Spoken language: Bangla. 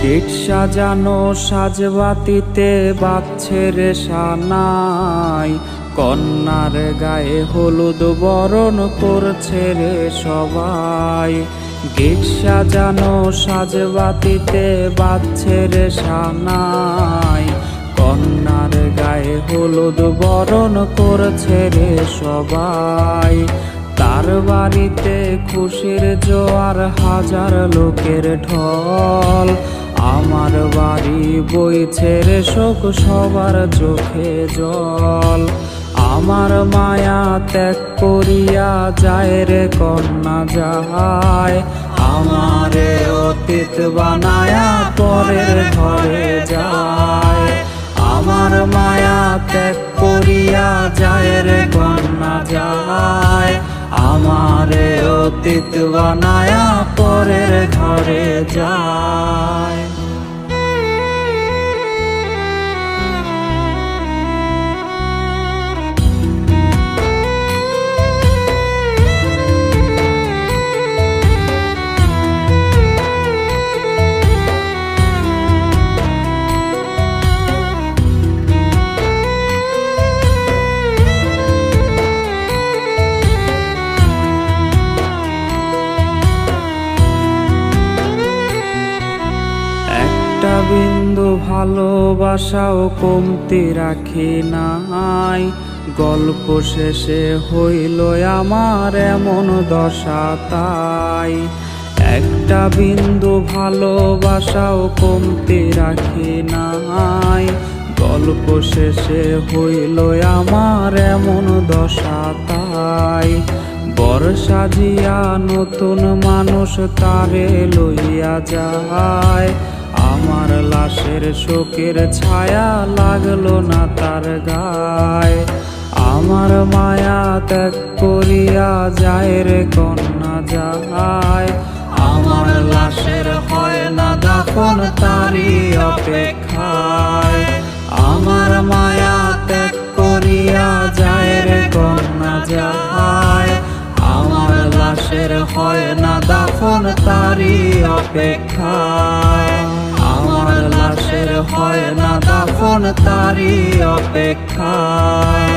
গেট সাজানো সাজবাতিতে বাজছে রে সানাই, কন্যার গায়ে হলুদ বরণ করছে রে সবাই। গেট সাজানো সাজবাতিতে বাজছে রে সানাই, কন্যার গায়ে হলুদ বরণ করছে রে সবাই। তার বাড়িতে খুশির জোয়ার, হাজার লোকের ঢল। আমার বাড়ি বইছে রে শোক, সবার চোখে জল। আমার মায়া ত্যাগ করিয়া যায় রে কন্যা যায়, আমারে অতীত বানায়া পরের ঘরে যায়। আমার মায়া ত্যাগ করিয়া যায় রে কন্যা যায়, আমারে অতীত বানায়া পরের ঘরে যায়। একটা বিন্দু ভালোবাসাও কমতি রাখি নাই, গল্প শেষে হইল আমার এমন দশা তাই। একটা বিন্দু ভালোবাসাও কমতি রাখি নাই, গল্প শেষে হইল আমার এমন দশা তাই। বর সাজিয়া নতুন মানুষ তারে লইয়া যায়, আমার লাশের শোকের ছায়া লাগলো না তার গায়ে। আমার মায়া ত্যাগ করিয়া যায় রে কন্যা যায়, আমার লাশের হয় না দাফন তারই অপেক্ষায়। আমার মায়া ত্যাগ করিয়া যায় রে কন্যা যায়, আমার লাশের হয় না দাফন তারই অপেক্ষায়। আমার লাশের হয় না দাফন তারই অপেক্ষায়।